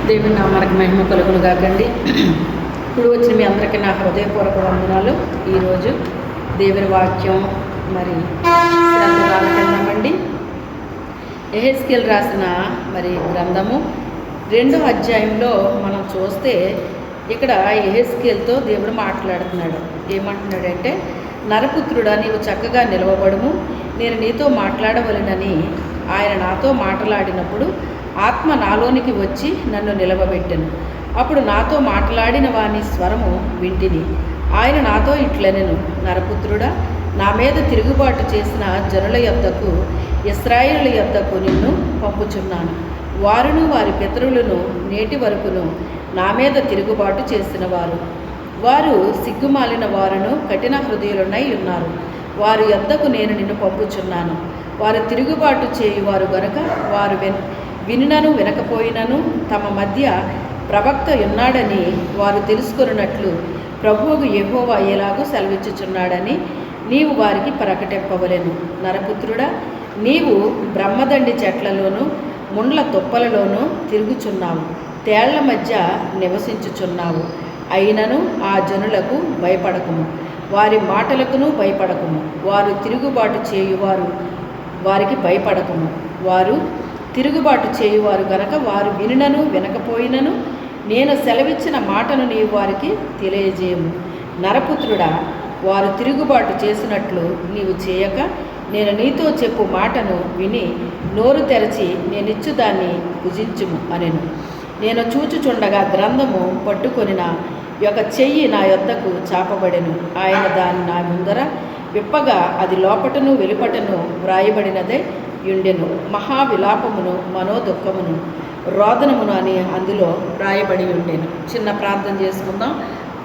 దేవుని నామానికి మహిమ కలుగును గాకండి. ఇప్పుడు వచ్చిన మీ అందరికీ నా హృదయపూర్వక వందనాలు. ఈరోజు దేవుని వాక్యం మరి గ్రంథాలకెళ్దామండి. యెహెజ్కేలు రాసిన గ్రంథము 2వ అధ్యాయంలో మనం చూస్తే ఇక్కడ యెహెజ్కేలుతో దేవుడు మాట్లాడుతున్నాడు. ఏమంటున్నాడంటే, నరపుత్రుడా, నీవు చక్కగా నిలవబడుము, నేను నీతో మాట్లాడవలెనని ఆయన నాతో మాట్లాడినప్పుడు ఆత్మ నాలోనికి వచ్చి నన్ను నిలవబెట్టెను. అప్పుడు నాతో మాట్లాడిన వాని స్వరము వింటిని. ఆయన నాతో ఇట్లనెను, నరపుత్రుడా, నా మీద తిరుగుబాటు చేసిన జనుల యొద్దకు, ఇశ్రాయేలు యొద్దకు నిన్ను పంపుచున్నాను. వారును వారి పితరులను నేటి వరకును నా మీద తిరుగుబాటు చేసిన వారు సిగ్గుమాలిన వారును కఠిన హృదయులనై ఉన్నారు. వారి యొద్దకు నేను నిన్ను పంపుచున్నాను. వారు తిరుగుబాటు చేయువారు గనుక వారు వినినను వినకపోయినను తమ మధ్య ప్రవక్త ఉన్నాడని వారు తెలుసుకొనున్నట్లు ప్రభువుకు యెహోవా ఎలాగూ సెలవిచ్చుచున్నాడని నీవు వారికి ప్రకటింపవలెను. నరపుత్రుడా, నీవు బ్రహ్మదండి చెట్లలోనూ ముండ్ల తుప్పలలోనూ తిరుగుచున్నావు, తేళ్ల మధ్య నివసించుచున్నావు. అయినను ఆ జనులకు భయపడకుము, వారి మాటలకును భయపడకుము. వారు తిరుగుబాటు చేయువారు వారికి భయపడకుము. వారు తిరుగుబాటు చేయువారు గనక వారు వినినను వినకపోయినను నేను సెలవిచ్చిన మాటను నీవు వారికి తెలియజేయము. నరపుత్రుడా, వారు తిరుగుబాటు చేసినట్లు నీవు చేయక నేను నీతో చెప్పు మాటను విని నోరు తెరచి నేనిచ్చు దాన్ని భుజించుము అనెను. నేను చూచుచుండగా గ్రంథము పట్టుకొనిన యొక్క చెయ్యి నా యొద్దకు చాపబడెను. ఆయన దాన్ని నా ముందర విప్పగా అది లోపటను వెలుపటను వ్రాయబడినదే యుండెను. మహావిలాపమును మనోదుఃఖమును రోదనమును అని అందులో వ్రాయబడి ఉండెను. చిన్న ప్రార్థన చేసుకుందాం.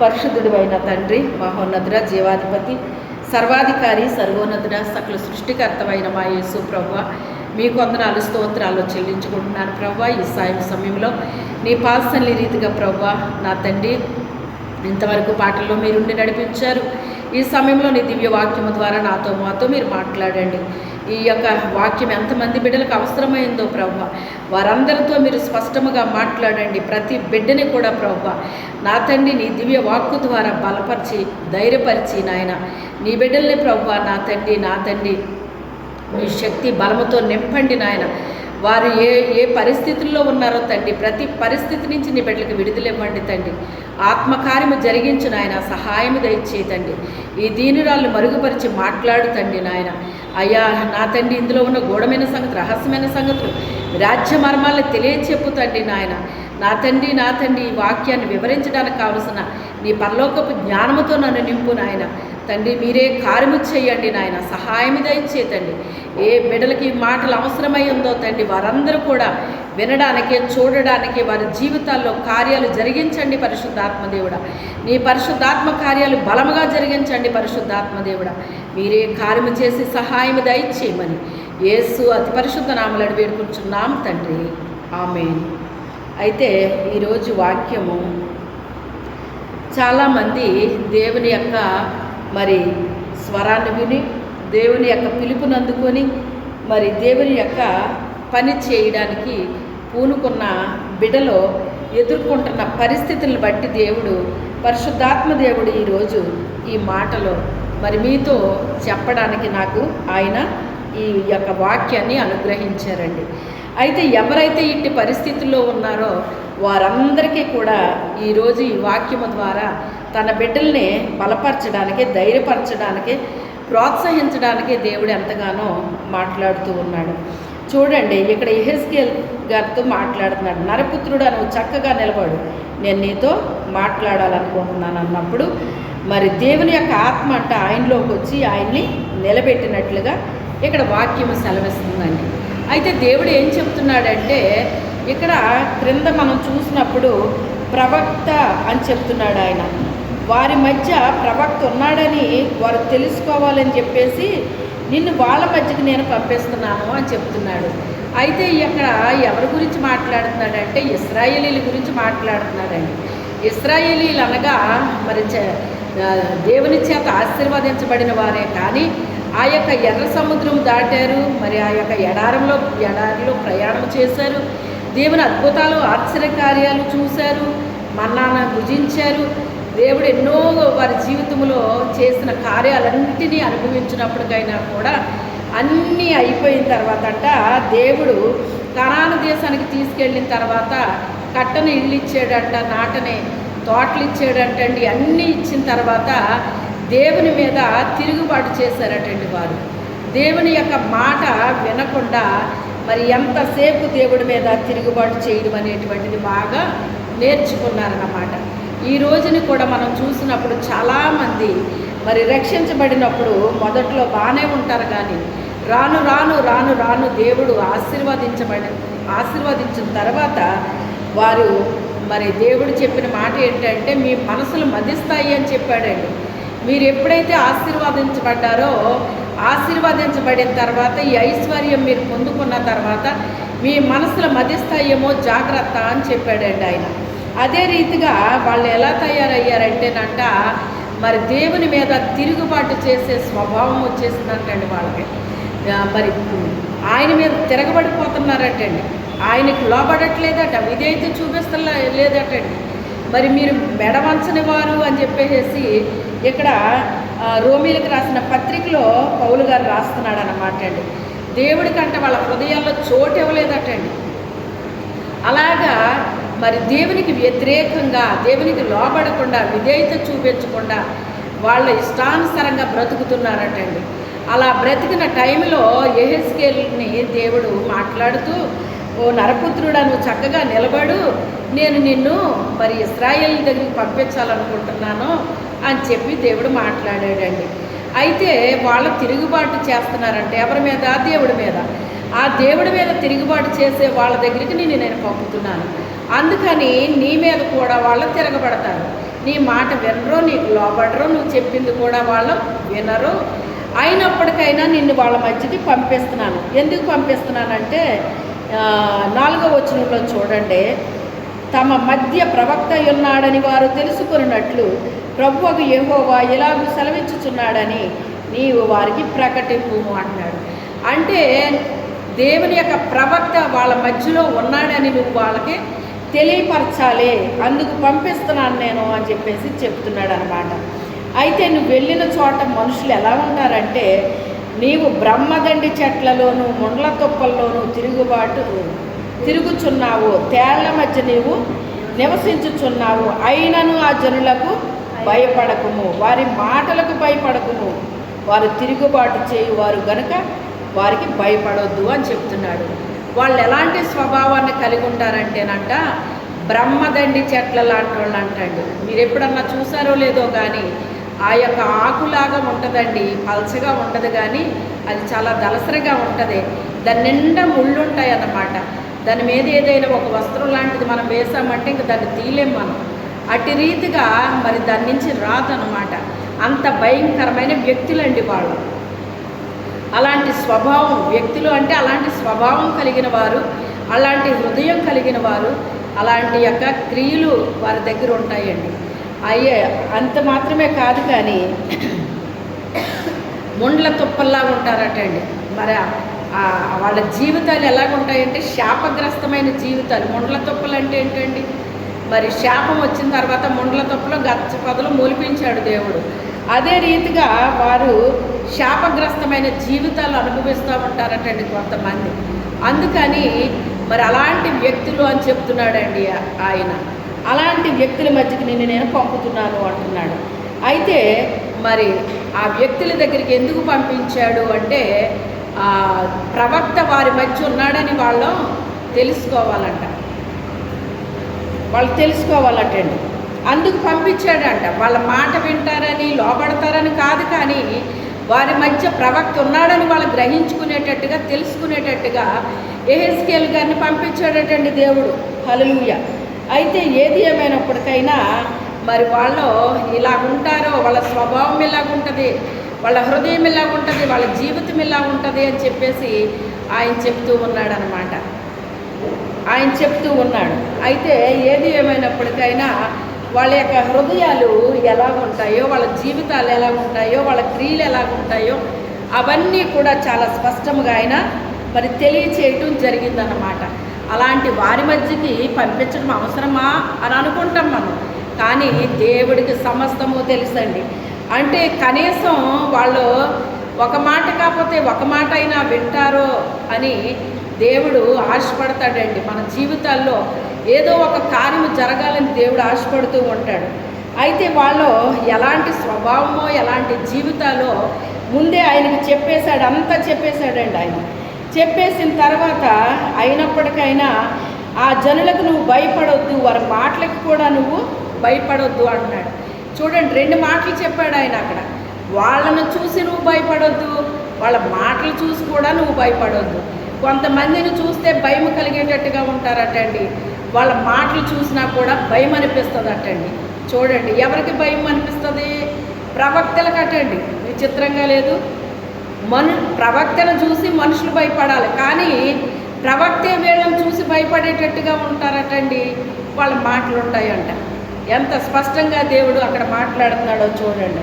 పరిశుద్ధుడు అయిన తండ్రి, మహోన్నతుడ, జీవాధిపతి, సర్వాధికారి, సర్వోన్నతుడ, సకల సృష్టికర్తమైన మా యేసు ప్రభువా, మీకు వందనాలు స్తోత్రాలు చెల్లించుకుంటున్నాను ప్రభువా. ఈ సాయం సమయంలో నీ పాల్సల్లి రీతిగా ప్రభువా నా తండ్రి ఇంతవరకు పాటల్లో మీరుండి నడిపించారు. ఈ సమయంలో నీ దివ్య వాక్యము ద్వారా మాతో మీరు మాట్లాడండి. ఈ యొక్క వాక్యం ఎంతమంది బిడ్డలకు అవసరమైందో ప్రభువా, వారందరితో మీరు స్పష్టముగా మాట్లాడండి. ప్రతి బిడ్డని కూడా ప్రభువా నా తండ్రి నీ దివ్య వాక్కు ద్వారా బలపరిచి ధైర్యపరిచి నాయన నీ బిడ్డల్ని ప్రభువా నా తండ్రి మీ శక్తి బలముతో నింపండి నాయన. వారు ఏ పరిస్థితుల్లో ఉన్నారో తండ్రి, ప్రతి పరిస్థితి నుంచి నీ బిడ్డలకు విడుదలివ్వండి తండ్రి. ఆత్మకార్యము జరిగించు నాయన, సహాయము దయచేయి తండ్రి. ఈ దీనురాళ్ళు మరుగుపరిచి మాట్లాడుతండి నాయన. అయ్యా నా తండ్రి, ఇందులో ఉన్న గూఢమైన సంగతి, రహస్యమైన సంగతులు, రాజ్య మర్మాలను తెలియచెప్పుతండి నాయన. నా తండ్రి ఈ వాక్యాన్ని వివరించడానికి కావలసిన నీ పరలోకపు జ్ఞానముతో నన్ను నింపు నాయన. తండ్రి మీరే కార్యము చేయండి నాయన, సహాయము దయచేతండి. ఏ బిడ్డలకి ఈ మాటలు అవసరమై ఉందో తండ్రి, వారందరూ కూడా వినడానికి, చూడడానికి, వారి జీవితాల్లో కార్యాలు జరిగించండి పరిశుద్ధాత్మదేవుడా. నీ పరిశుద్ధాత్మ కార్యాలు బలముగా జరిగించండి పరిశుద్ధాత్మదేవుడా. మీరే కార్యము చేసి సహాయము దయచేయమని యేసు అతి పరిశుద్ధ నామములో వేడుకుంటున్నాం తండ్రి, ఆమేన్. అయితే ఈరోజు వాక్యము చాలామంది దేవుని యొక్క స్వరాన్ని విని దేవుని యొక్క పిలుపుని అందుకొని దేవుని యొక్క పని చేయడానికి పూనుకున్న బిడ్డలో ఎదుర్కొంటున్న పరిస్థితులను బట్టి దేవుడు, పరిశుద్ధాత్మ దేవుడు ఈరోజు ఈ మాటలో మీతో చెప్పడానికి నాకు ఆయన ఈ యొక్క వాక్యాన్ని అనుగ్రహించారండి. అయితే ఎవరైతే ఇట్టి పరిస్థితుల్లో ఉన్నారో వారందరికీ కూడా ఈరోజు ఈ వాక్యము ద్వారా తన బిడ్డల్ని బలపరచడానికి, ధైర్యపరచడానికి, ప్రోత్సహించడానికి దేవుడు ఎంతగానో మాట్లాడుతూ ఉన్నాడు. చూడండి, ఇక్కడ యెహెజ్కేలు గారితో మాట్లాడుతున్నాడు. నరపుత్రుడా, నువ్వు చక్కగా నిలబడు, నేను నీతో మాట్లాడాలనుకుంటున్నాను అన్నప్పుడు దేవుని యొక్క ఆత్మ అంటే ఆయనలోకి వచ్చి ఆయన్ని నిలబెట్టినట్లుగా ఇక్కడ వాక్యము సెలవిస్తుందండి. అయితే దేవుడు ఏం చెప్తున్నాడంటే, ఇక్కడ క్రింద మనం చూసినప్పుడు ప్రవక్త అని చెప్తున్నాడు ఆయన. వారి మధ్య ప్రవక్త ఉన్నాడని వారు తెలుసుకోవాలని చెప్పేసి నిన్ను వాళ్ళ మధ్యకి నేను పంపిస్తున్నాను అని చెప్తున్నాడు. అయితే ఇక్కడ ఎవరి గురించి మాట్లాడుతున్నాడంటే ఇశ్రాయేలీల గురించి మాట్లాడుతున్నాడండి. ఇశ్రాయేలీలు అనగా దేవుని చేత ఆశీర్వదించబడిన వారే, కానీ ఆ యొక్క ఎర్ర సముద్రం దాటారు, ఆ యొక్క ఎడారిలో ప్రయాణం చేశారు. దేవుని అద్భుతాలు ఆశ్చర్యకార్యాలు చూశారు, మన్నాను భుజించారు. దేవుడు ఎన్నో వారి జీవితంలో చేసిన కార్యాలన్నింటినీ అనుభవించినప్పటికైనా కూడా అన్నీ అయిపోయిన తర్వాత దేవుడు కనాను దేశానికి తీసుకెళ్ళిన తర్వాత కట్టని ఇల్లు ఇచ్చాడంట, నాటని తోటలు ఇచ్చాడంటండి. అన్నీ ఇచ్చిన తర్వాత దేవుని మీద తిరుగుబాటు చేశారటండి వారు. దేవుని యొక్క మాట వినకుండా మరి ఎంతసేపు దేవుడి మీద తిరుగుబాటు చేయడం అనేటువంటిది బాగా నేర్చుకున్నారన్నమాట. ఈ రోజుని కూడా మనం చూసినప్పుడు చాలామంది మరి రక్షించబడినప్పుడు మొదట్లో బాగానే ఉంటారు, కానీ రాను రాను రాను రాను దేవుడు ఆశీర్వదించిన తర్వాత వారు మరి దేవుడు చెప్పిన మాట ఏంటంటే మీ మనసులు మదిస్తాయి అని చెప్పాడండి. మీరు ఎప్పుడైతే ఆశీర్వదించబడిన తర్వాత ఈ ఐశ్వర్యం మీరు పొందుకున్న తర్వాత మీ మనసులు మదిస్తాయేమో జాగ్రత్త అని చెప్పాడండి ఆయన. అదే రీతిగా వాళ్ళు ఎలా తయారయ్యారంటేనంట మరి దేవుని మీద తిరుగుబాటు చేసే స్వభావం వచ్చేసిందంటండి వాళ్ళకి. మరి ఆయన మీద తిరగబడిపోతున్నారటండి, ఆయనకు లోబడట్లేదట, విధేయత చూపిస్తలేదటండి. మరి మీరు మెడవంచని వారు అని చెప్పేసి ఇక్కడ రోమీలకు రాసిన పత్రికలో పౌలు గారు రాస్తున్నాడు అన్నమాట అండి. దేవుడికంటే వాళ్ళ హృదయాల్లో చోటు ఇవ్వలేదటండి. అలాగా మరి దేవునికి వ్యతిరేకంగా, దేవునికి లోబడకుండా, విధేయత చూపించకుండా వాళ్ళ ఇష్టానుసారంగా బ్రతుకుతున్నారటండి. అలా బ్రతికిన టైంలో యెహెజ్కేలుని దేవుడు మాట్లాడుతూ, ఓ నరపుత్రుడా, నువ్వు చక్కగా నిలబడు, నేను నిన్ను మరి ఇశ్రాయేల్ దగ్గరికి పంపించాలనుకుంటున్నాను అని చెప్పి దేవుడు మాట్లాడాడండి. అయితే వాళ్ళు తిరుగుబాటు చేస్తున్నారంటే ఎవరి మీద? దేవుడి మీద. ఆ దేవుడి మీద తిరుగుబాటు చేసే వాళ్ళ దగ్గరికి నేను పంపుతున్నాను. అందుకని నీ మీద కూడా వాళ్ళు తిరగబడతారు. నీ మాట వినరు, నీకు లోబడరు, నువ్వు చెప్పింది కూడా వాళ్ళు వినరు. అయినప్పటికైనా నిన్ను వాళ్ళ మధ్యకి పంపిస్తున్నాను. ఎందుకు పంపిస్తున్నానంటే 4వ వచనంలో చూడండి, తమ మధ్య ప్రవక్త ఉన్నాడని వారు తెలుసుకున్నట్లు ప్రభువుకు యెహోవా ఇలాగూ సెలవిచ్చుచున్నాడని నీవు వారికి ప్రకటింపు అంటున్నాడు. అంటే దేవుని యొక్క ప్రవక్త వాళ్ళ మధ్యలో ఉన్నాడని నువ్వు వాళ్ళకి తెలియపరచాలి, అందుకు పంపిస్తున్నాను నేను అని చెప్పేసి చెప్తున్నాడు అనమాట. అయితే నువ్వు వెళ్ళిన చోట మనుషులు ఎలా ఉంటారంటే, నీవు బ్రహ్మదండి చెట్లలోను ముండ్ల తుప్పల్లోనూ తిరుగుచున్నావు, తేళ్ల మధ్య నీవు నివసించుచున్నావు. అయినను ఆ జనులకు భయపడకుము, వారి మాటలకు భయపడకుము, వారు తిరుగుబాటు చేయువారు గనుక వారికి భయపడొద్దు అని చెప్తున్నాడు. వాళ్ళు ఎలాంటి స్వభావాన్ని కలిగి ఉంటారంటేనంట, బ్రహ్మదండి చెట్ల లాంటి వాళ్ళు అంటండి. మీరు ఎప్పుడన్నా చూసారో లేదో కానీ ఆ యొక్క ఆకులాగా ఉంటుందండి, పల్చగా ఉంటుంది, కానీ అది చాలా దలసరిగా ఉంటుంది. దాని నిండా ముళ్ళు ఉంటాయి అన్నమాట. దాని మీద ఏదైనా ఒక వస్త్రం లాంటిది మనం వేసామంటే ఇంక దాన్ని తీయలేం మనం. అట్టి రీతిగా మరి దాని నుంచి రాదన్నమాట. అంత భయంకరమైన వ్యక్తులండి వాళ్ళు. అలాంటి స్వభావం వ్యక్తులు అంటే అలాంటి స్వభావం కలిగిన వారు, అలాంటి హృదయం కలిగిన వారు, అలాంటి యొక్క క్రియలు వారి దగ్గర ఉంటాయండి. అంత మాత్రమే కాదు, కానీ ముండ్ల తుప్పల్లా ఉంటారటండి. మరి వాళ్ళ జీవితాలు ఎలాగుంటాయంటే శాపగ్రస్తమైన జీవితాలు. ముండ్ల తుప్పలు అంటే ఏంటండి? మరి శాపం వచ్చిన తర్వాత ముండ్ల తుప్పలో గచ్చ పొదలు మొలిపించాడు దేవుడు. అదే రీతిగా వారు శాపగ్రస్తమైన జీవితాలు అనుభవిస్తూ ఉంటారటండి కొంతమంది. అందుకని మరి అలాంటి వ్యక్తులు అని చెప్తున్నాడండి ఆయన. అలాంటి వ్యక్తుల మధ్యకి నేను పంపుతున్నాను అంటున్నాడు. అయితే మరి ఆ వ్యక్తుల దగ్గరికి ఎందుకు పంపించాడు అంటే, ప్రవక్త వారి మధ్య ఉన్నాడని వాళ్ళు తెలుసుకోవాలటండి. అందుకు పంపించాడంట. వాళ్ళ మాట వింటారని, లోబడతారని కాదు, కానీ వారి మధ్య ప్రవక్త ఉన్నాడని వాళ్ళు గ్రహించుకునేటట్టుగా, తెలుసుకునేటట్టుగా యెహెజ్కేలు గారిని పంపించాడటండి దేవుడు. హల్లెలూయా. అయితే ఏది ఏమైనప్పటికైనా మరి వాళ్ళు ఇలాగుంటారో, వాళ్ళ స్వభావం ఇలాగుంటుంది, వాళ్ళ హృదయం ఇలాగుంటుంది, వాళ్ళ జీవితం ఇలాగుంటుంది అని చెప్పేసి ఆయన చెప్తూ ఉన్నాడు. అయితే ఏది ఏమైనప్పటికైనా వాళ్ళ యొక్క హృదయాలు ఎలాగుంటాయో, వాళ్ళ జీవితాలు ఎలాగుంటాయో, వాళ్ళ క్రియలు ఎలాగుంటాయో అవన్నీ కూడా చాలా స్పష్టంగా ఆయన మరి తెలియచేయటం జరిగిందన్నమాట. అలాంటి వారి మధ్యకి పంపించడం అవసరమా అని అనుకుంటాం మనం. కానీ దేవుడికి సమస్తము తెలుసండి. అంటే కనీసం వాళ్ళు ఒక మాట కాకపోతే ఒక మాట అయినా వింటారో అని దేవుడు ఆశపడతాడండి. మన జీవితాల్లో ఏదో ఒక కార్యము జరగాలని దేవుడు ఆశపడుతూ ఉంటాడు. అయితే వాళ్ళు ఎలాంటి స్వభావమో ఎలాంటి జీవితాలో ముందే ఆయనకి చెప్పేశాడు, అంతా చెప్పేశాడండి. ఆయన చెప్పేసిన తర్వాత అయినప్పటికైనా ఆ జనులకు నువ్వు భయపడొద్దు, వారి మాటలకు కూడా నువ్వు భయపడొద్దు అంటున్నాడు. చూడండి, 2 మాటలు చెప్పాడు ఆయన అక్కడ. వాళ్ళను చూసి నువ్వు భయపడొద్దు, వాళ్ళ మాటలు చూసి కూడా నువ్వు భయపడొద్దు. కొంతమందిని చూస్తే భయం కలిగేటట్టుగా ఉంటారటండి, వాళ్ళ మాటలు చూసినా కూడా భయం అనిపిస్తుంది అటండి. చూడండి, ఎవరికి భయం అనిపిస్తుంది? ప్రవక్తలకు అటండి. విచిత్రంగా లేదు? ప్రవక్తను చూసి మనుషులు భయపడాలి, కానీ ప్రవక్తే వీళ్ళని చూసి భయపడేటట్టుగా ఉంటారటండి, వాళ్ళ మాటలు ఉంటాయంట. ఎంత స్పష్టంగా దేవుడు అక్కడ మాట్లాడుతున్నాడో చూడండి.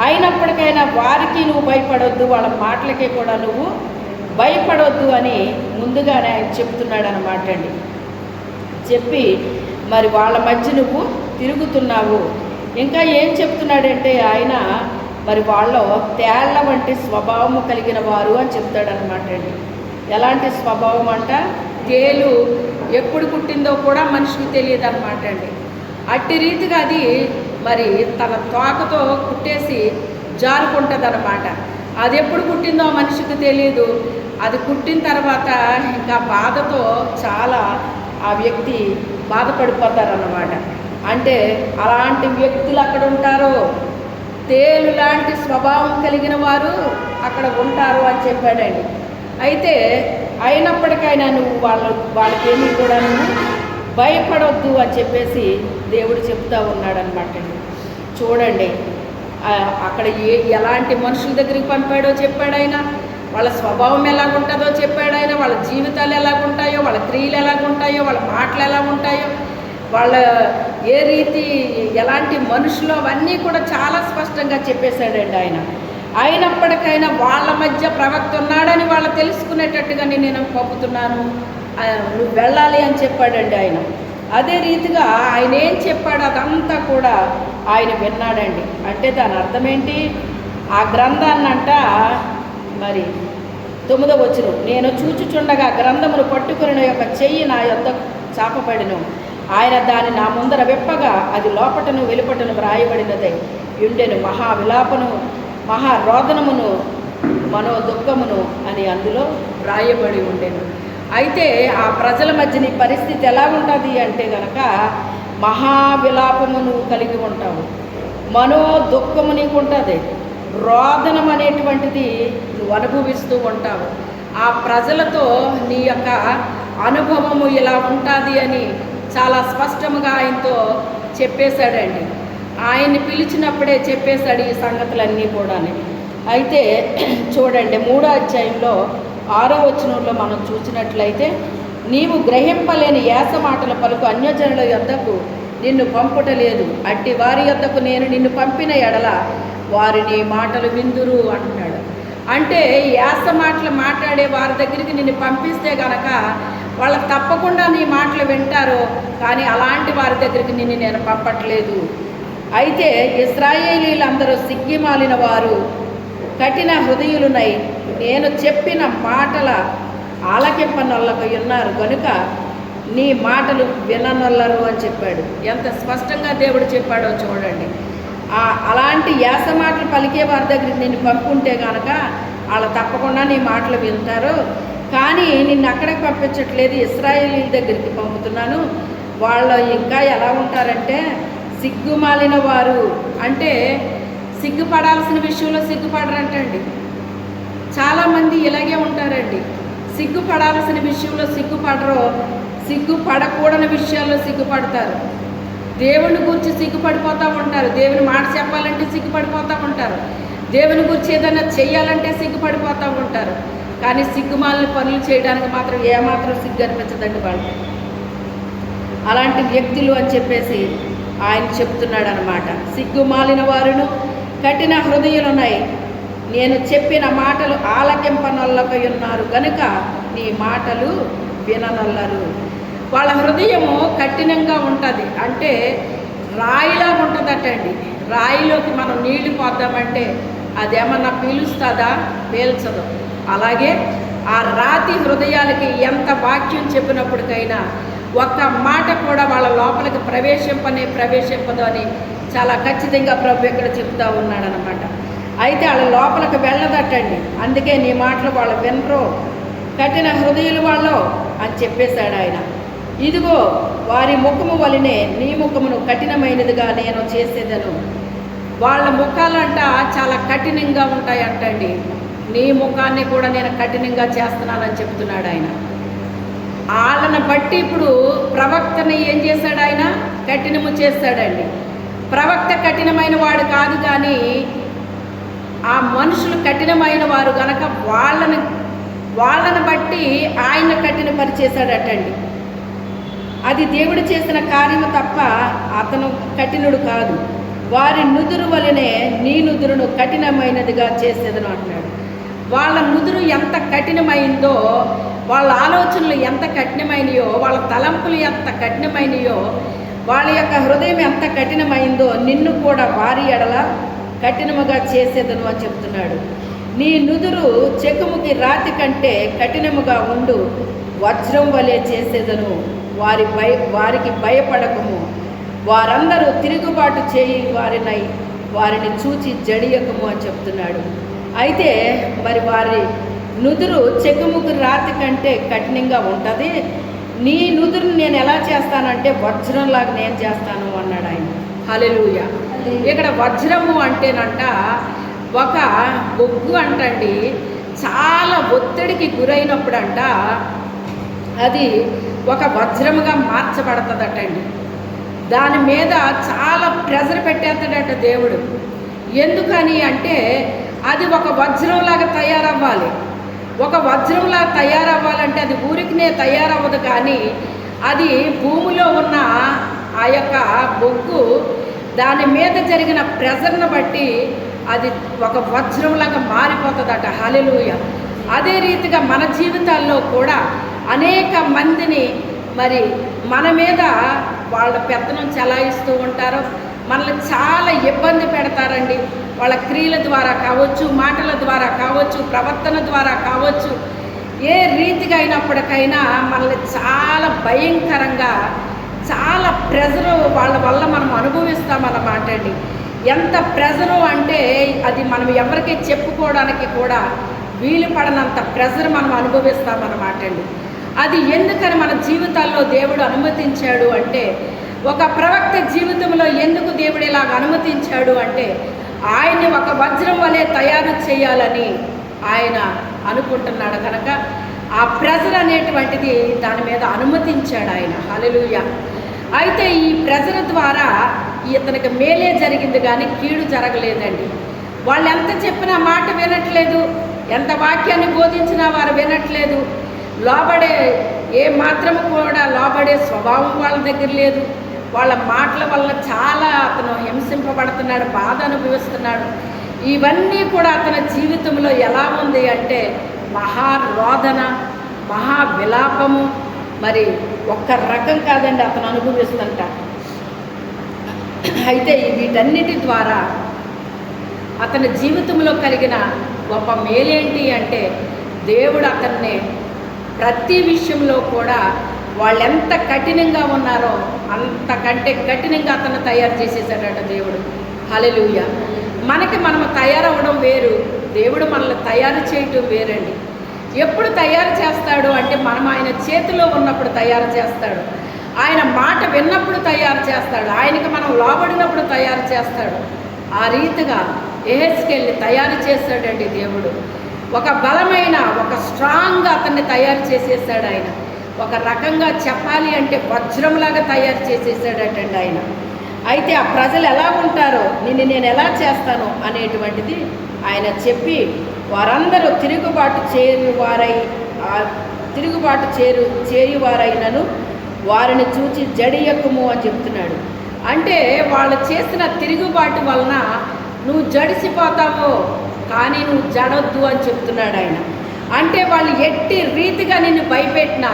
అయినప్పటికైనా వారికి నువ్వు భయపడొద్దు, వాళ్ళ మాటలకే కూడా నువ్వు భయపడొద్దు అని ముందుగానే ఆయన చెప్తున్నాడు అన్నమాట అండి. చెప్పి మరి వాళ్ళ మధ్య నువ్వు తిరుగుతున్నావు. ఇంకా ఏం చెప్తున్నాడంటే ఆయన, మరి వాళ్ళు తేళ్ల వంటి స్వభావము కలిగిన వారు అని చెప్తాడనమాట అండి. ఎలాంటి స్వభావం అంట? తేలు ఎప్పుడు పుట్టిందో కూడా మనిషికి తెలియదు అనమాట అండి. అట్టి రీతిగా అది మరి తన తోకతో కుట్టేసి జారుకుంటుంది అనమాట. అది ఎప్పుడు పుట్టిందో మనిషికి తెలియదు. అది కుట్టిన తర్వాత ఇంకా బాధతో చాలా ఆ వ్యక్తి బాధపడిపోతారన్నమాట. అంటే అలాంటి వ్యక్తులు అక్కడ ఉంటారు, తేలు లాంటి స్వభావం కలిగిన వారు అక్కడ ఉంటారు అని చెప్పాడండి. అయితే అయినప్పటికైనా నువ్వు వాళ్ళకేమీ కూడా నువ్వు భయపడొద్దు అని చెప్పేసి దేవుడు చెప్తా ఉన్నాడనమాట. చూడండి, అక్కడ ఎలాంటి మనుషుల దగ్గరికి పంపాడో చెప్పాడు ఆయన, వాళ్ళ స్వభావం ఎలాగుంటుందో చెప్పాడు ఆయన, వాళ్ళ జీవితాలు ఎలాగుంటాయో, వాళ్ళ క్రియలు ఎలాగుంటాయో, వాళ్ళ మాటలు ఎలా ఉంటాయో, వాళ్ళ ఏ రీతి ఎలాంటి మనుషులు అవన్నీ కూడా చాలా స్పష్టంగా చెప్పేశాడండి ఆయన. అయినప్పటికైనా వాళ్ళ మధ్య ప్రవక్త ఉన్నాడని వాళ్ళు తెలుసుకునేటట్టుగా నేను పంపుతున్నాను, నువ్వు వెళ్ళాలి అని చెప్పాడండి ఆయన. అదే రీతిగా ఆయన ఏం చెప్పాడు అదంతా కూడా ఆయన విన్నాడండి. అంటే దాని అర్థం ఏంటి? ఆ గ్రంథాన్నంట మరి 9వ వచనం, నేను చూచుచుండగా గ్రంథమును పట్టుకుని యొక్క చెయ్యి నా యొద్ద చాపబడిను, ఆయన దాన్ని నా ముందర విప్పగా అది లోపటను వెలుపటను వ్రాయబడినదై ఉండెను, మహావిలాపను మహారోదనమును మనో దుఃఖమును అని అందులో వ్రాయబడి ఉండెను. అయితే ఆ ప్రజల మధ్య నీ పరిస్థితి ఎలా ఉంటుంది అంటే కనుక మహావిలాపమును కలిగి ఉంటావు, మనో దుఃఖము నీకు ఉంటుంది, రోదనం అనేటువంటిది నువ్వు అనుభవిస్తూ ఉంటావు. ఆ ప్రజలతో నీ యొక్క అనుభవము ఇలా ఉంటుంది అని చాలా స్పష్టంగా ఆయనతో చెప్పేశాడండి. ఆయన్ని పిలిచినప్పుడే చెప్పేశాడు ఈ సంగతులన్నీ కూడా. అయితే చూడండి, 3వ అధ్యాయంలో 6వ వచనంలో మనం చూసినట్లయితే, నీవు గ్రహింపలేని యాస మాటల పలుకు అన్యజనుల యొద్దకు నిన్ను పంపుటలేదు, అట్టి వారి యొద్దకు నేను నిన్ను పంపిన ఎడల వారి నీ మాటలు విందురు అంటున్నాడు. అంటే యాస మాటలు మాట్లాడే వారి దగ్గరికి నిన్ను పంపిస్తే గనక వాళ్ళు తప్పకుండా నీ మాటలు వింటారు, కానీ అలాంటి వారి దగ్గరికి నిన్ను నేను పంపట్లేదు. అయితే ఇశ్రాయేలీలందరూ సిగ్గిమాలిన వారు, కఠిన హృదయులునై నేను చెప్పిన మాటల ఆలకింపనొల్లకు ఉన్నారు కనుక నీ మాటలు విననొల్లరు అని చెప్పాడు. ఎంత స్పష్టంగా దేవుడు చెప్పాడో చూడండి. అలాంటి యాస మాటలు పలికే వారి దగ్గరికి నిన్ను పంపుకుంటే కనుక వాళ్ళు తప్పకుండా నీ మాటలు వింటారు, కానీ నిన్ను అక్కడికి పంపించట్లేదు, ఇశ్రాయేలీల దగ్గరికి పంపుతున్నాను. వాళ్ళు ఇంకా ఎలా ఉంటారంటే సిగ్గుమాలిన వారు. అంటే సిగ్గుపడాల్సిన విషయంలో సిగ్గుపడరంటండి. చాలామంది ఇలాగే ఉంటారండి, సిగ్గుపడాల్సిన విషయంలో సిగ్గుపడరు, సిగ్గుపడకూడని విషయాల్లో సిగ్గుపడతారు. దేవుని గురించి సిగ్గుపడిపోతూ ఉంటారు, దేవుని మాట చెప్పాలంటే సిగ్గుపడిపోతూ ఉంటారు, దేవుని గురించి ఏదైనా చెయ్యాలంటే సిగ్గుపడిపోతూ ఉంటారు, కానీ సిగ్గుమాలిన పనులు చేయడానికి మాత్రం ఏమాత్రం సిగ్గు అనిపించదండి వాళ్ళకి. అలాంటి వ్యక్తులు అని చెప్పేసి ఆయన చెప్తున్నాడు అనమాట. సిగ్గుమాలిన వారును కఠిన హృదయులున్నాయి, నేను చెప్పిన మాటలు ఆలకింపనొల్లకై ఉన్నారు కనుక నీ మాటలు విననల్లరు. వాళ్ళ హృదయము కఠినంగా ఉంటుంది, అంటే రాయిలా ఉంటుందటండి. రాయిలోకి మనం నీళ్లు పోద్దామంటే అదేమన్నా పీలుస్తుందా? పీల్చదు. అలాగే ఆ రాతి హృదయాలకి ఎంత వాక్యం చెప్పినప్పటికైనా ఒక్క మాట కూడా వాళ్ళ లోపలికి ప్రవేశింపదు అని చాలా ఖచ్చితంగా ప్రభు ఇక్కడ చెప్తూ ఉన్నాడనమాట. అయితే వాళ్ళ లోపలికి వెళ్ళదటండి. అందుకే నీ మాటలు వాళ్ళు వినరు, కఠిన హృదయులు వాళ్ళు అని చెప్పేశాడు ఆయన. ఇదిగో వారి ముఖము వలనే నీ ముఖమును కఠినమైనదిగా నేను చేసేదను. వాళ్ళ ముఖాలంట చాలా కఠినంగా ఉంటాయంటండి. నీ ముఖాన్ని కూడా నేను కఠినంగా చేస్తున్నానని చెప్తున్నాడు ఆయన. వాళ్ళని బట్టి ఇప్పుడు ప్రవక్తని ఏం చేశాడు ఆయన? కఠినము చేశాడండి. ప్రవక్త కఠినమైన వాడు కాదు, కానీ ఆ మనుషులు కఠినమైన వారు గనక వాళ్ళని బట్టి ఆయన కఠినపరిచేశాడటండి. అది దేవుడు చేసిన కార్యము తప్ప అతను కఠినుడు కాదు. వారి నుదురు వలనే నీ నుదురును కఠినమైనదిగా చేసేదను అంటున్నాడు. వాళ్ళ నుదురు ఎంత కఠినమైందో, వాళ్ళ ఆలోచనలు ఎంత కఠినమైనయో, వాళ్ళ తలంపులు ఎంత కఠినమైనయో, వాళ్ళ యొక్క హృదయం ఎంత కఠినమైందో నిన్ను కూడా వారి ఎడల కఠినముగా చేసేదను అని చెప్తున్నాడు. నీ నుదురు చెకుముకి రాతి కంటే కఠినముగా ఉండు, వజ్రం వలె చేసేదను. వారికి భయపడకము. వారందరూ తిరుగుబాటు చేయి వారిని చూచి జడియకము అని చెప్తున్నాడు. అయితే మరి వారి నుదురు చెకుముకు రాతి కంటే కఠినంగా ఉంటుంది. నీ నుదురుని నేను ఎలా చేస్తానంటే వజ్రంలాగా నేను చేస్తాను అన్నాడు ఆయన. హల్లెలూయా. ఇక్కడ వజ్రము అంటేనంట ఒక బొగ్గు అంటండి, చాలా ఒత్తిడికి గురైనప్పుడంట అది ఒక వజ్రముగా మార్చబడుతుందటండి. దాని మీద చాలా ప్రెజర్ పెట్టేస్తాడట దేవుడు. ఎందుకని అంటే అది ఒక వజ్రంలాగా తయారవ్వాలి. ఒక వజ్రంలాగా తయారవ్వాలంటే అది ఊరికినే తయారవ్వదు, కానీ అది భూమిలో ఉన్న ఆ యొక్క బొగ్గు దాని మీద జరిగిన ప్రెజర్ను బట్టి అది ఒక వజ్రంలాగా మారిపోతుందట. హల్లెలూయా. అదే రీతిగా మన జీవితాల్లో కూడా అనేక మందిని మరి మన మీద వాళ్ళ పెత్తనం చెలాయిస్తూ ఉంటారు, మనల్ని చాలా ఇబ్బంది పెడతారండి. వాళ్ళ క్రియల ద్వారా కావచ్చు, మాటల ద్వారా కావచ్చు, ప్రవర్తన ద్వారా కావచ్చు, ఏ రీతిగా అయినప్పటికైనా మనల్ని చాలా భయంకరంగా చాలా ప్రెజరు వాళ్ళ వల్ల మనం అనుభవిస్తామన్నమాట అండి. ఎంత ప్రెజరు అంటే అది మనం ఎవరికి చెప్పుకోవడానికి కూడా వీలు పడనంత ప్రెజర్ మనం అనుభవిస్తామన్నమాట అండి. అది ఎందుకని మన జీవితాల్లో దేవుడు అనుమతించాడు అంటే, ఒక ప్రవక్త జీవితంలో ఎందుకు దేవుడు ఇలాగ అనుమతించాడు అంటే ఆయన్ని ఒక వజ్రం వలె తయారు చేయాలని ఆయన అనుకుంటున్నాడు కనుక ఆ ప్రెజర్ అనేటువంటిది దాని మీద అనుమతించాడు ఆయన. హల్లెలూయా. అయితే ఈ ప్రెజర్ ద్వారా ఇతనికి మేలే జరిగింది కానీ కీడు జరగలేదండి. వాళ్ళు ఎంత చెప్పినా మాట వినట్లేదు, ఎంత వాక్యాన్ని బోధించినా వారు వినట్లేదు. లోబడే ఏ మాత్రము కూడా లోబడే స్వభావం వాళ్ళ దగ్గర లేదు. వాళ్ళ మాటల వల్ల చాలా అతను హింసింపబడుతున్నాడు, బాధ అనుభవిస్తున్నాడు. ఇవన్నీ కూడా అతని జీవితంలో ఎలా ఉంది అంటే మహారోదన, మహా విలాపము. మరి ఒక్క రకం కాదండి అతను అనుభవిస్తుంట. అయితే వీటన్నిటి ద్వారా అతని జీవితంలో కలిగిన గొప్ప మేలేంటి అంటే దేవుడు అతన్ని ప్రతి విషయంలో కూడా వాళ్ళు ఎంత కఠినంగా ఉన్నారో అంతకంటే కఠినంగా అతన్ని తయారు చేసేసాడట దేవుడు. హల్లెలూయా. మనము తయారవడం వేరు, దేవుడు మనల్ని తయారు చేయటం వేరండి. ఎప్పుడు తయారు చేస్తాడు అంటే మనం ఆయన చేతిలో ఉన్నప్పుడు తయారు చేస్తాడు, ఆయన మాట విన్నప్పుడు తయారు చేస్తాడు, ఆయనకి మనం లోబడినప్పుడు తయారు చేస్తాడు. ఆ రీతిగా యెహెజ్కేలుని తయారు చేశాడండి దేవుడు. ఒక బలమైన ఒక స్ట్రాంగ్గా అతన్ని తయారు చేసేసాడు ఆయన. ఒక రకంగా చెప్పాలి అంటే వజ్రంలాగా తయారు చేసేసాడటండి ఆయన. అయితే ఆ ప్రజలు ఎలా ఉంటారో నిన్ను నేను ఎలా చేస్తాను అనేటువంటిది ఆయన చెప్పి వారందరూ తిరుగుబాటు చేయువారైనను వారిని చూచి జడియకుము అని చెప్తున్నాడు. అంటే వాళ్ళు చేసిన తిరుగుబాటు వలన నువ్వు జడిసిపోతావో కానీ నువ్వు జడొద్దు అని చెప్తున్నాడు ఆయన. అంటే వాళ్ళు ఎట్టి రీతిగా నిన్ను భయపెట్టినా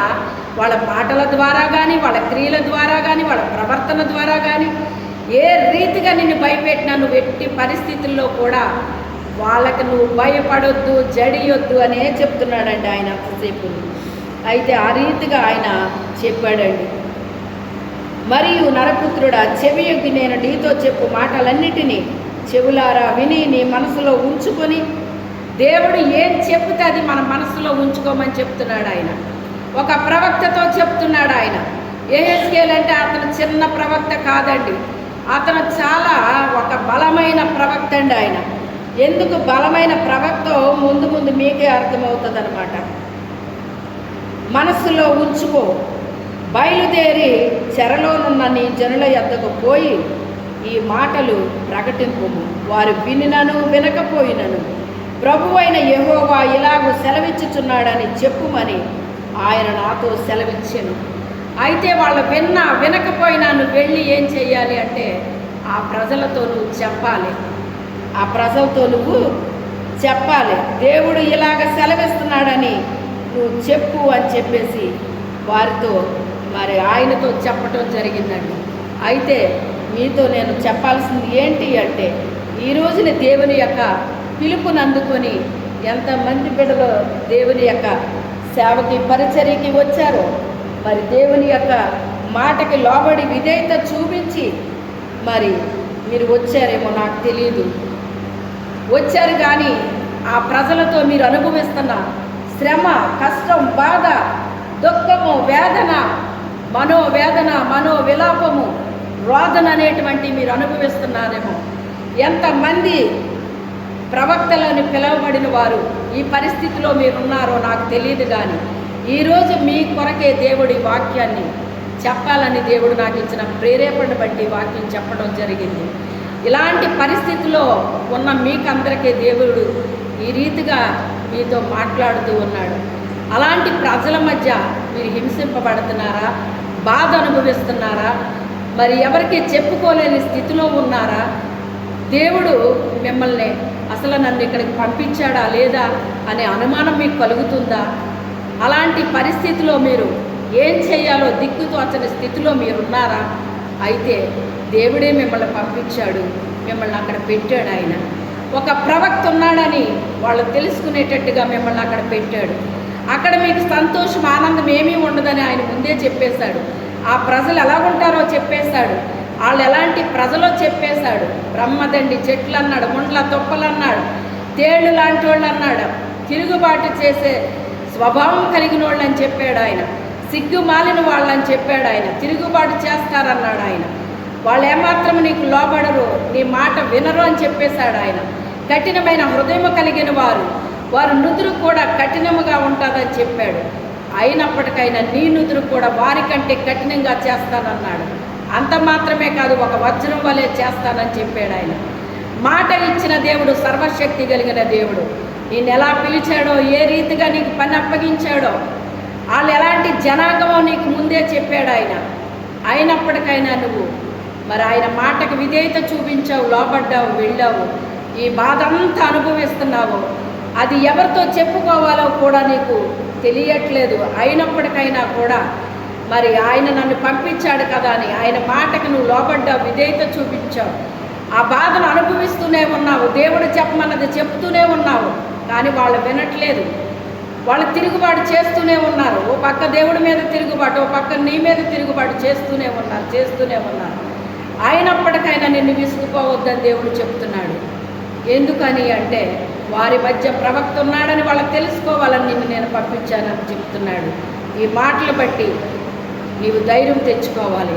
వాళ్ళ మాటల ద్వారా కానీ, వాళ్ళ క్రియల ద్వారా కానీ, వాళ్ళ ప్రవర్తన ద్వారా కానీ ఏ రీతిగా నిన్ను భయపెట్టినా నువ్వు ఎట్టి పరిస్థితుల్లో కూడా వాళ్ళకి నువ్వు భయపడొద్దు, జడియొద్దు అనే చెప్తున్నాడండి ఆయన అంతసేపు. అయితే ఆ రీతిగా ఆయన చెప్పాడండి. మరియు నరపుత్రుడా, చెవియొగ్గి నేను నీతో చెప్పు మాటలన్నిటినీ చెవులారా విని నీ మనసులో ఉంచుకొని, దేవుడు ఏం చెప్తే అది మన మనసులో ఉంచుకోమని చెప్తున్నాడు ఆయన. ఒక ప్రవక్తతో చెప్తున్నాడు ఆయన. యెహెజ్కేలు అంటే అతను చిన్న ప్రవక్త కాదండి, అతను చాలా ఒక బలమైన ప్రవక్త అండి ఆయన. ఎందుకు బలమైన ప్రవక్త ముందు ముందు మీకే అర్థమవుతుంది అనమాట. మనస్సులో ఉంచుకో, బయలుదేరి చెరలోనున్న నీ జనుల యొద్దకు పోయి ఈ మాటలు ప్రకటింపుము. వారు వినినను వినకపోయినను ప్రభువైన యెహోవా ఇలాగూ సెలవిచ్చుచున్నాడని చెప్పుమని ఆయన నాతో సెలవిచ్చెను. అయితే వాళ్ళు వినకపోయినా నువ్వు వెళ్ళి ఏం చెయ్యాలి అంటే ఆ ప్రజలతో నువ్వు చెప్పాలి. ఆ ప్రజలతో నువ్వు చెప్పాలి. దేవుడు ఇలాగ సెలవిస్తున్నాడని నువ్వు చెప్పు అని చెప్పేసి వారితో మరి ఆయనతో చెప్పటం జరిగిందండి. అయితే మీతో నేను చెప్పాల్సింది ఏంటి అంటే, ఈ రోజున దేవుని యొక్క పిలుపుని అందుకొని ఎంతమంది బిడ్డలు దేవుని యొక్క సేవకి పరిచర్యకి వచ్చారో, మరి దేవుని యొక్క మాటకి లోబడి విధేయత చూపించి మరి మీరు వచ్చారేమో నాకు తెలియదు. వచ్చారు కానీ ఆ ప్రజలతో మీరు అనుభవిస్తున్న శ్రమ, కష్టం, బాధ, దుఃఖము, వేదన, మనోవేదన, మనోవిలాపము, రోదన అనేటువంటి మీరు అనుభవిస్తున్నారేమో. ఎంతమంది ప్రవక్తలను పిలువబడిన వారు ఈ పరిస్థితిలో మీరున్నారో నాకు తెలియదు. కానీ ఈరోజు మీ కొరకే దేవుడి వాక్యాన్ని చెప్పాలని దేవుడు నాకు ఇచ్చిన ప్రేరేపణ బట్టి వాక్యం చెప్పడం జరిగింది. ఇలాంటి పరిస్థితిలో ఉన్న మీకందరికీ దేవుడు ఈ రీతిగా మీతో మాట్లాడుతూ ఉన్నాడు. అలాంటి ప్రజల మధ్య మీరు హింసింపబడుతున్నారా, బాధ అనుభవిస్తున్నారా, మరి ఎవరికి చెప్పుకోలేని స్థితిలో ఉన్నారా? దేవుడు మిమ్మల్ని అసలు నన్ను ఇక్కడికి పంపించాడా లేదా అనే అనుమానం మీకు కలుగుతుందా? అలాంటి పరిస్థితిలో మీరు ఏం చేయాలో దిక్కుతోచని స్థితిలో మీరున్నారా? అయితే దేవుడే మిమ్మల్ని పంపించాడు, మిమ్మల్ని అక్కడ పెట్టాడు. ఆయన ఒక ప్రవక్త ఉన్నాడని వాళ్ళు తెలుసుకునేటట్టుగా మిమ్మల్ని అక్కడ పెట్టాడు. అక్కడ మీకు సంతోషం, ఆనందం ఏమీ ఉండదని ఆయన ముందే చెప్పేశాడు. ఆ ప్రజలు ఎలా ఉంటారో చెప్పేశాడు. వాళ్ళు ఎలాంటి ప్రజలో చెప్పేశాడు. బ్రహ్మదండి చెట్లు అన్నాడు, ముండ్ల తుప్పలు అన్నాడు, తేళ్ళు లాంటి వాళ్ళు అన్నాడు, తిరుగుబాటు చేసే స్వభావం కలిగిన వాళ్ళు అని చెప్పాడు ఆయన. సిగ్గు మాలిన వాళ్ళని చెప్పాడు ఆయన. తిరుగుబాటు చేస్తారన్నాడు ఆయన. వాళ్ళు ఏమాత్రం నీకు లోబడరు, నీ మాట వినరు అని చెప్పేశాడు ఆయన. కఠినమైన హృదయం కలిగిన వారు నుదురు కూడా కఠినముగా ఉంటుందని చెప్పాడు. అయినప్పటికైనా నీ నుదురు కూడా వారికంటే కఠినంగా చేస్తానన్నాడు. అంత మాత్రమే కాదు, ఒక వజ్రం వలె చేస్తానని చెప్పాడు ఆయన. మాట ఇచ్చిన దేవుడు, సర్వశక్తి కలిగిన దేవుడు. నేను ఎలా పిలిచాడో, ఏ రీతిగా నీకు పని అప్పగించాడో, వాళ్ళు ఎలాంటి జనాంగమో నీకు ముందే చెప్పాడు ఆయన. అయినప్పటికైనా నువ్వు మరి ఆయన మాటకు విధేయత చూపించావు, లోబడ్డావు, వెళ్ళావు. ఈ బాధ అంతా అనుభవిస్తున్నావు. అది ఎవరితో చెప్పుకోవాలో కూడా నీకు తెలియట్లేదు. అయినప్పటికైనా కూడా మరి ఆయన నన్ను పంపించాడు కదా అని ఆయన మాటకు నువ్వు లోబడ్డావు, విధేయత చూపించావు. ఆ బాధను అనుభవిస్తూనే ఉన్నావు. దేవుడు చెప్పమన్నది చెప్తూనే ఉన్నావు. కానీ వాళ్ళు వినట్లేదు. వాళ్ళు తిరుగుబాటు చేస్తూనే ఉన్నారు. ఓ పక్క దేవుడి మీద తిరుగుబాటు, ఓ పక్క నీ మీద తిరుగుబాటు చేస్తూనే ఉన్నారు. అయినప్పటికైనా నిన్ను విసుగుపోవద్దని దేవుడు చెప్తున్నాడు. ఎందుకని అంటే వారి మధ్య ప్రవక్త ఉన్నాడని వాళ్ళకి తెలుసుకోవాలని నిన్ను నేను పంపించానని చెప్తున్నాడు. ఈ మాటలు బట్టి నీవు ధైర్యం తెచ్చుకోవాలి.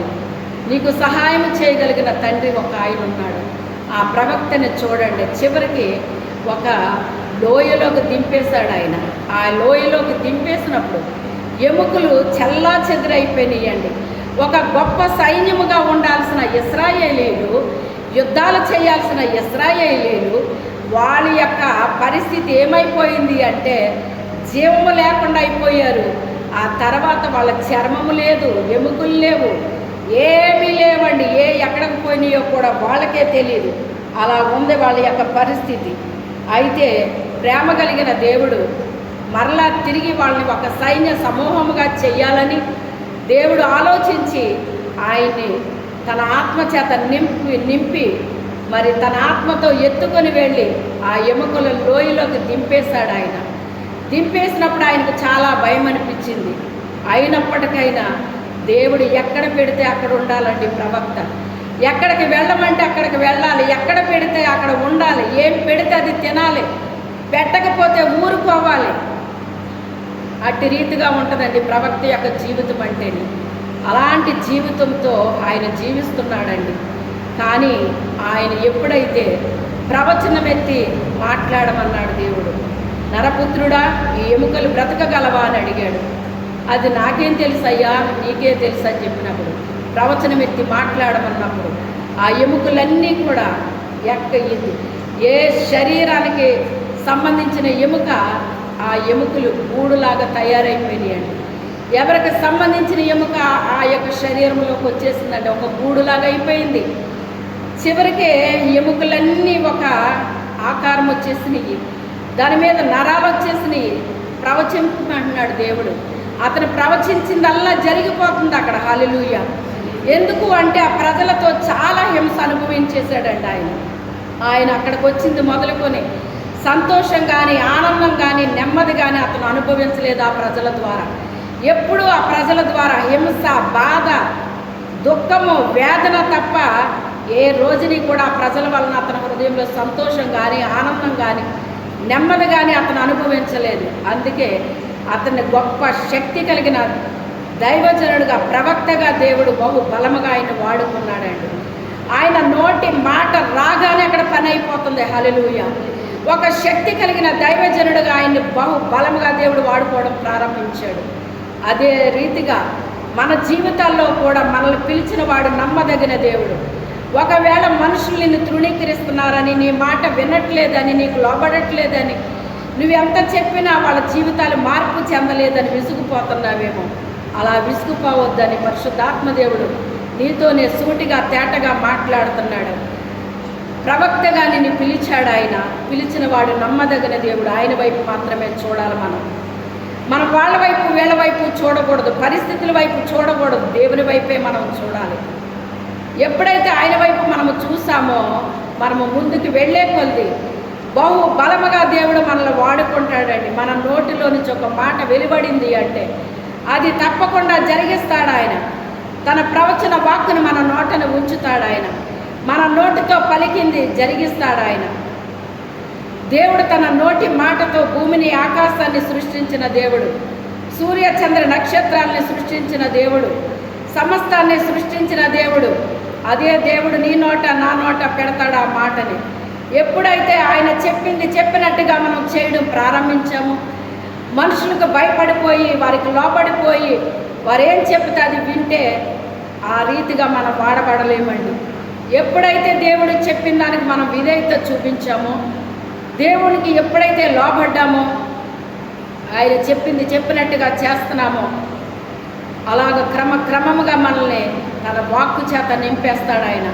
నీకు సహాయం చేయగలిగిన తండ్రి ఒక ఆయన ఉన్నాడు. ఆ ప్రవక్తని చూడండి, చివరికి ఒక లోయలోకి దింపేశాడు ఆయన. ఆ లోయలోకి దింపేసినప్పుడు ఎముకలు చల్లా చెదిరైపోయినాయండి. ఒక గొప్ప సైన్యముగా ఉండాల్సిన ఇశ్రాయేలీలు, యుద్ధాలు చేయాల్సిన ఇశ్రాయేలీలు, వాళ్ళ యొక్క పరిస్థితి ఏమైపోయింది అంటే జీవము లేకుండా అయిపోయారు. ఆ తర్వాత వాళ్ళ చర్మము లేదు, ఎముకలు లేవు, ఏమీ లేవండి. ఎక్కడికి పోయినాయో కూడా వాళ్ళకే తెలియదు. అలా ఉంది వాళ్ళ యొక్క పరిస్థితి. అయితే ప్రేమ కలిగిన దేవుడు మరలా తిరిగి వాళ్ళని ఒక సైన్య సమూహముగా చెయ్యాలని దేవుడు ఆలోచించి ఆయన్ని తన ఆత్మ చేత నింపి మరి తన ఆత్మతో ఎత్తుకొని వెళ్ళి ఆ ఎముకల లోయలోకి దింపేశాడు. ఆయన దింపేసినప్పుడు ఆయనకు చాలా భయం అనిపించింది. అయినప్పటికైనా దేవుడు ఎక్కడ పెడితే అక్కడ ఉండాలండి. ప్రవక్త ఎక్కడికి వెళ్ళమంటే అక్కడికి వెళ్ళాలి, ఎక్కడ పెడితే అక్కడ ఉండాలి, ఏం పెడితే అది తినాలి, పెట్టకపోతే ఊరుకోవాలి. అట్టి రీతిగా ఉంటుందండి ప్రవక్త యొక్క జీవితం అంటేని. అలాంటి జీవితంతో ఆయన జీవిస్తున్నాడండి. కానీ ఆయన ఎప్పుడైతే ప్రవచనం ఎత్తి మాట్లాడమన్నాడు దేవుడు, నరపుత్రుడా ఈ ఎముకలు బ్రతకగలవా అని అడిగాడు. అది నాకేం తెలుసయ్యా, నీకే తెలుసు అని చెప్పినప్పుడు, ప్రవచనం ఎత్తి మాట్లాడమన్నప్పుడు ఆ ఎముకలన్నీ కూడా ఏ శరీరానికి సంబంధించిన ఎముక ఆ ఎముకలు గూడులాగా తయారైపోయినాయండి. ఎవరికి సంబంధించిన ఎముక ఆ యొక్క శరీరంలోకి వచ్చేసిందండి, ఒక గూడులాగా అయిపోయింది. చివరికి ఎముకలన్నీ ఒక ఆకారం వచ్చేసినాయి, దాని మీద నరాలు వచ్చేసినాయి. ప్రవచించమంటున్నాడు దేవుడు. అతను ప్రవచించిందల్లా జరిగిపోతుంది అక్కడ. హల్లెలూయా. ఎందుకు అంటే ఆ ప్రజలతో చాలా హింస అనుభవించేశాడండి ఆయన అక్కడికి వచ్చింది మొదలుకొని సంతోషం కానీ ఆనందం కానీ నెమ్మది కానీ అతను అనుభవించలేదు ఆ ప్రజల ద్వారా. ఎప్పుడు ఆ ప్రజల ద్వారా హింస, బాధ, దుఃఖము, వేదన తప్ప ఏ రోజుని కూడా ఆ ప్రజల వలన అతని హృదయంలో సంతోషం కానీ ఆనందం కానీ నెమ్మది కానీ అతను అనుభవించలేదు. అందుకే అతన్ని గొప్ప శక్తి కలిగిన దైవజనుడిగా, ప్రవక్తగా దేవుడు బహు బలముగా ఆయన వాడుకున్నాడండి. ఆయన నోటి మాట రాగానే అక్కడ పని అయిపోతుంది. హల్లెలూయా. ఒక శక్తి కలిగిన దైవజనుడిగా ఆయన్ని బహు బలముగా దేవుడు వాడుకోవడం ప్రారంభించాడు. అదే రీతిగా మన జీవితాల్లో కూడా మనల్ని పిలిచిన వాడు నమ్మదగిన దేవుడు. ఒకవేళ మనుషులు నిన్ను తృణీకరిస్తున్నారని, నీ మాట వినట్లేదని, నీకు లోబడట్లేదని, నువ్వెంత చెప్పినా వాళ్ళ జీవితాలు మార్పు చెందలేదని విసుగుపోతున్నావేమో. అలా విసుగుపోవద్దని పరిశుద్ధాత్మదేవుడు నీతోనే సూటిగా తేటగా మాట్లాడుతున్నాడు. ప్రవక్తగా నిన్ను పిలిచాడు ఆయన. పిలిచిన వాడు నమ్మదగిన దేవుడు. ఆయన వైపు మాత్రమే చూడాలి. మనం వాళ్ళ వైపు వీళ్ళ వైపు చూడకూడదు, పరిస్థితుల వైపు చూడకూడదు, దేవుని వైపే మనం చూడాలి. ఎప్పుడైతే ఆయన వైపు మనము చూసామో మనము ముందుకు వెళ్ళే కొద్ది బహు బలముగా దేవుడు మనల్ని వాడుకుంటాడండి. మన నోటిలో నుంచి ఒక మాట వెలువడింది అంటే అది తప్పకుండా జరిగిస్తాడు ఆయన. తన ప్రవచన వాక్కును మన నోటను ఉంచుతాడు ఆయన. మన నోటితో పలికింది జరిగిస్తాడు ఆయన. దేవుడు తన నోటి మాటతో భూమిని, ఆకాశాన్ని సృష్టించిన దేవుడు, సూర్య చంద్ర నక్షత్రాలని సృష్టించిన దేవుడు, సమస్తాన్ని సృష్టించిన దేవుడు. అదే దేవుడు నీ నోట నా నోట పెడతాడు ఆ మాటని. ఎప్పుడైతే ఆయన చెప్పింది చెప్పినట్టుగా మనం చేయడం ప్రారంభించాము, మనుషులకు భయపడిపోయి వారికి లోపడిపోయి వారేం చెప్తే అది వింటే ఆ రీతిగా మనం వాడబడలేమండి. ఎప్పుడైతే దేవుడు చెప్పిన దానికి మనం విధేయత చూపించామో, దేవునికి ఎప్పుడైతే లోబడ్డామో, ఆయన చెప్పింది చెప్పినట్టుగా చేస్తున్నామో, అలాగ క్రమముగా మనల్ని తన వాక్కు చేత నింపేస్తాడు ఆయన.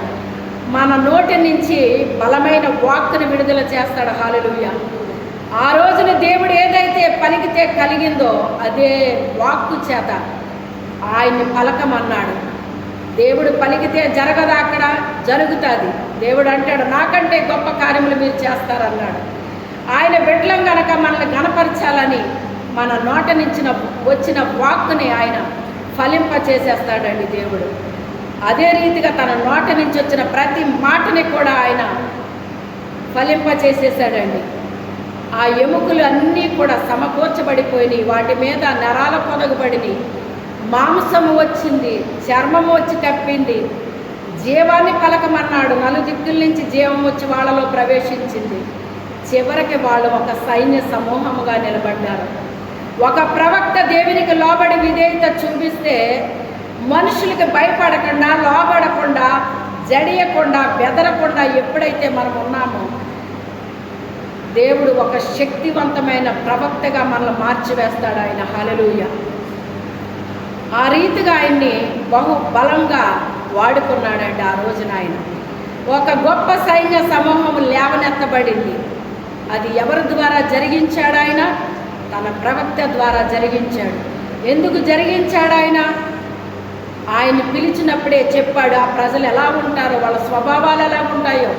మన నోటి నుంచి బలమైన వాక్కుని విడుదల చేస్తాడు. హల్లెలూయా. ఆ రోజున దేవుడు ఏదైతే పలికితే కలిగిందో అదే వాక్కు చేత ఆయన్ని పలకమన్నాడు. దేవుడు పలికితే జరగదా, అక్కడ జరుగుతుంది. దేవుడు అంటాడు నాకంటే గొప్ప కార్యములు మీరు చేస్తారన్నాడు. ఆయన బిడ్డలం గనక మనల్ని గణపరచాలని మన నోట నుంచి వచ్చిన వాక్కుని ఆయన ఫలింప చేసేస్తాడండి దేవుడు. అదే రీతిగా తన నోట నుంచి వచ్చిన ప్రతి మాటని కూడా ఆయన ఫలింప చేసేసాడండి. ఆ ఎముకలు అన్నీ కూడా సమకూర్చబడిపోయినాయి, వాటి మీద నరాల పొదగబడినాయి, మాంసము వచ్చింది, చర్మము వచ్చి కప్పింది, జీవాన్ని పలకమన్నాడు. నలుదిక్కుల నుంచి జీవం వచ్చి వాళ్ళలో ప్రవేశించింది. చివరికి వాళ్ళు ఒక సైన్య సమూహముగా నిలబడ్డారు. ఒక ప్రవక్త దేవునికి లోబడి విధేయత చూపిస్తే మనుషులకి భయపడకుండా, లోబడకుండా, జడియకుండా, బెదరకుండా ఎప్పుడైతే మనం ఉన్నామో దేవుడు ఒక శక్తివంతమైన ప్రవక్తగా మనల్ని మార్చివేస్తాడు ఆయన. హల్లెలూయా. ఆ రీతిగా ఆయన్ని బహు బలంగా వాడుకున్నాడండి. ఆ రోజున ఆయన ఒక గొప్ప సైన్య సమూహం లేవనెత్తబడింది. అది ఎవరి ద్వారా జరిగించాడు ఆయన? తన ప్రవక్త ద్వారా జరిగించాడు. ఎందుకు జరిగించాడు? ఆయన పిలిచినప్పుడే చెప్పాడు ఆ ప్రజలు ఎలా ఉంటారో, వాళ్ళ స్వభావాలు ఎలా ఉంటాయో,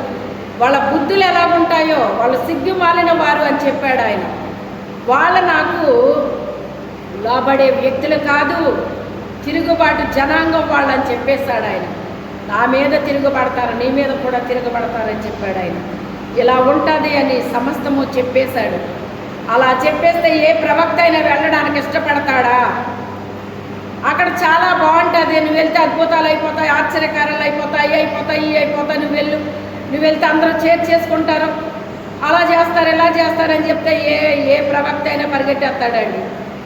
వాళ్ళ బుద్ధులు ఎలా ఉంటాయో, వాళ్ళు సిగ్గుమాలిన వారు అని చెప్పాడు ఆయన. నాకు లోబడే వ్యక్తులు కాదు, తిరుగుబాటు జనాంగం వాళ్ళని చెప్పేశాడు ఆయన. నా మీద తిరుగుబడతారు, నీ మీద కూడా తిరుగుబడతారని చెప్పాడు ఆయన. ఇలా ఉంటుంది అని సమస్తము చెప్పేశాడు. అలా చెప్పేస్తే ఏ ప్రవక్త అయినా వెళ్ళడానికి ఇష్టపడతాడా? అక్కడ చాలా బాగుంటుంది, నువ్వు వెళ్తే అద్భుతాలు అయిపోతాయి, ఆశ్చర్యకారాలు అయిపోతాయి, నువ్వు వెళ్తే అందరూ చేసుకుంటారు, అలా చేస్తారు ఇలా చేస్తారని చెప్తే ఏ ప్రవక్త అయినా పరిగెట్టేస్తాడండి.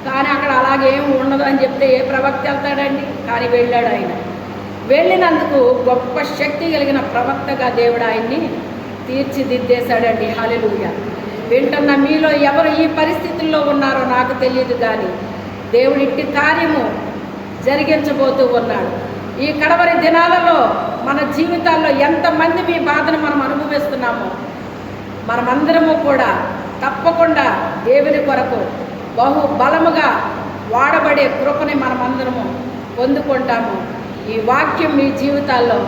కానీ అక్కడ అలాగేం ఉండదు అని చెప్తే ఏ ప్రవక్త వెళ్తాడండి? కానీ వెళ్ళాడు ఆయన. వెళ్ళినందుకు గొప్ప శక్తి కలిగిన ప్రవక్తగా దేవుడు ఆయన్ని తీర్చిదిద్దేశాడండి. హల్లెలూయా. వింటున్న మీలో ఎవరు ఈ పరిస్థితుల్లో ఉన్నారో నాకు తెలియదు, కానీ దేవుడు ఇట్టి కార్యము జరిగించబోతూ ఉన్నాడు. ఈ కడవరి దినాలలో మన జీవితాల్లో ఎంతమంది మీ బాధను మనం అనుభవిస్తున్నామో, మనమందరము కూడా తప్పకుండా దేవుని కొరకు బహు బలముగా వాడబడే కృపని మనమందరము పొందుకుంటాము. ఈ వాక్యం మీ జీవితాల్లో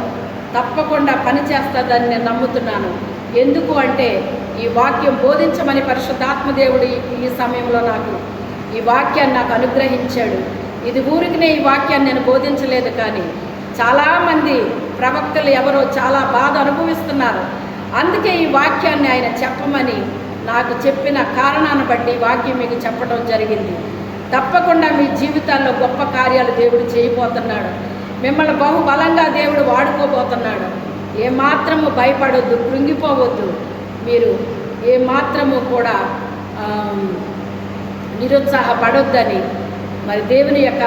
తప్పకుండా పనిచేస్తుందని నేను నమ్ముతున్నాను. ఎందుకు అంటే ఈ వాక్యం బోధించమని పరిశుద్ధాత్మదేవుడు ఈ సమయంలో ఈ వాక్యాన్ని నాకు అనుగ్రహించాడు. ఇది ఊరికినే ఈ వాక్యాన్ని నేను బోధించలేదు, కానీ చాలామంది ప్రవక్తలు ఎవరో చాలా బాధ అనుభవిస్తున్నారు. అందుకే ఈ వాక్యాన్ని ఆయన చెప్పమని నాకు చెప్పిన కారణాన్ని బట్టి ఈ వాక్యం మీకు చెప్పడం జరిగింది. తప్పకుండా మీ జీవితాల్లో గొప్ప కార్యాలు దేవుడు చేయబోతున్నాడు. మిమ్మల్ని బహుబలంగా దేవుడు వాడుకోబోతున్నాడు. ఏమాత్రము భయపడొద్దు, కృంగిపోవద్దు. మీరు ఏమాత్రము కూడా నిరుత్సాహపడొద్దని మరి దేవుని యొక్క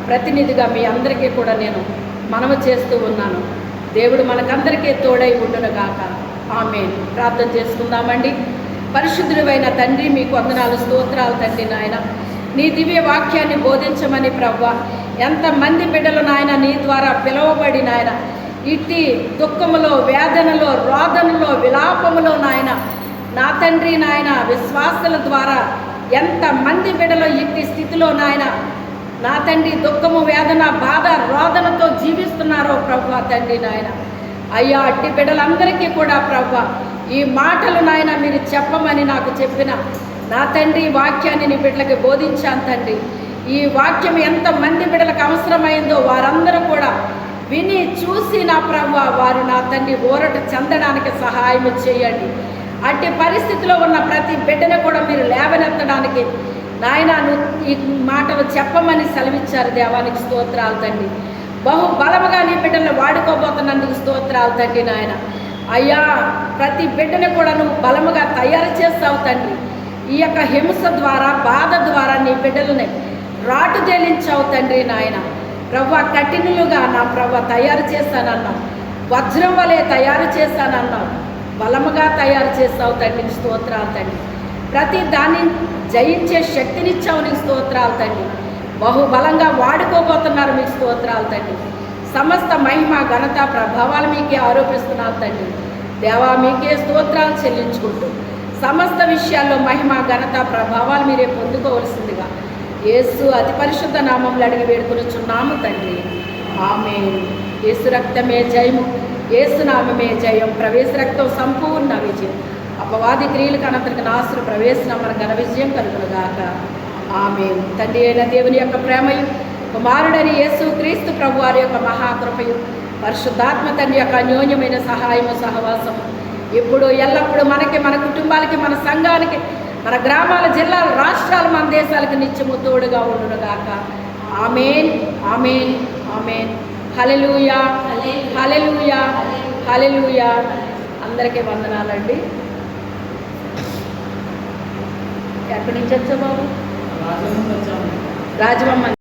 ప్రతినిధిగా మీ అందరికీ కూడా నేను మనవి చేస్తూ ఉన్నాను. దేవుడు మనకందరికీ తోడై ఉండునుగాక. ఆమేన్. ప్రార్థన చేసుకుందామండి. పరిశుద్ధుడైన తండ్రి, మీకు వందనాలు, స్తోత్రాలు తండ్రి. నాయన నీ దివ్య వాక్యాన్ని బోధించమని ప్రభువా, ఎంతమంది బిడ్డలు నాయన నీ ద్వారా పిలువబడి నాయన ఇట్టి దుఃఖములో, వేదనలో, రోదనలో, విలాపములో నాయన నా తండ్రి నాయన విశ్వాసుల ద్వారా ఎంతమంది బిడ్డలు ఇట్టి స్థితిలో నాయన నా తండ్రి దుఃఖము, వేదన, బాధ, రోదనతో జీవిస్తున్నారో ప్రభువా తండ్రి నాయన. అయ్యా అట్టి బిడ్డలందరికీ కూడా ప్రభువా ఈ మాటలు నాయన మీరు చెప్పమని నాకు చెప్పిన నా తండ్రి వాక్యాన్ని నీ బిడ్డలకి బోధించాను తండ్రి. ఈ వాక్యం ఎంతమంది బిడ్డలకు అవసరమైందో వారందరూ కూడా విని చూసి నా ప్రభువా వారు నా తండ్రి ఊరట చెందడానికి సహాయం చేయండి. అట్టి పరిస్థితిలో ఉన్న ప్రతి బిడ్డను కూడా మీరు లేవనెత్తడానికి నాయన ఈ మాటలు చెప్పమని సెలవిచ్చారు. దేవానికి స్తోత్రాలు తండ్రి. బహు బలముగా నీ బిడ్డలను వాడుకోబోతున్నందుకు స్తోత్రాలు తండ్రి నాయన. అయ్యా ప్రతి బిడ్డను కూడా నువ్వు బలముగా తయారు చేస్తావు తండ్రి. ఈ యొక్క హింస ద్వారా, బాధ ద్వారా నీ బిడ్డలని రాటు తేలించావు తండ్రి నాయన. ప్రభువా కఠినులుగా నా ప్రభువా తయారు చేశానన్నావు, వజ్రం వలె తయారు చేశానన్నావు, బలముగా తయారు చేస్తావు తండ్రి. స్తోత్రాలు తండ్రి. ప్రతి దాన్ని జయించే శక్తినిచ్చావు నీకు స్తోత్రాలు తండ్రి. బహుబలంగా వాడుకోబోతున్నారు మీకు స్తోత్రాలు తండ్రి. సమస్త మహిమ, ఘనత, ప్రభావాలు మీకే ఆరోపిస్తున్నారు తండ్రి. దేవా మీకే స్తోత్రాలు చెల్లించుకుంటూ సమస్త విషయాల్లో మహిమ, ఘనత, ప్రభావాలు మీరే పొందుకోవలసిందిగా యేసు అతి పరిశుద్ధ నామంలో అడిగి వేడుకొనుచున్నాము తండ్రి. ఆమేన్. యేసు రక్తమే జయము, యేసు నామమే జయం. ప్రవేశ రక్తం సంపూర్ణ విజయం. అపవాది క్రియలకు అనంతరికి నాశన ప్రవేశన మన ఘన విజయం కలుగునుగాక. ఆమేన్. తండ్రి అయిన దేవుని యొక్క ప్రేమయు, కుమారుడని యేసు క్రీస్తు ప్రభు వారి యొక్క మహాకృపయు, పరిశుద్ధాత్మ తండ్రి యొక్క అన్యోన్యమైన సహాయము, సహవాసము ఇప్పుడు ఎల్లప్పుడూ మనకి, మన కుటుంబాలకి, మన సంఘానికి, మన గ్రామాల, జిల్లాల, రాష్ట్రాలు, మన దేశాలకు నిత్యము తోడుగా ఉండునుగాక. ఆమేన్. ఆమేన్. ఆమేన్. హల్లెలూయా. హల్లెలూయా. హల్లెలూయా. అందరికీ వందనాలండి. ఎక్కడి నుంచి వచ్చా బాబు? రాజమమ్మ.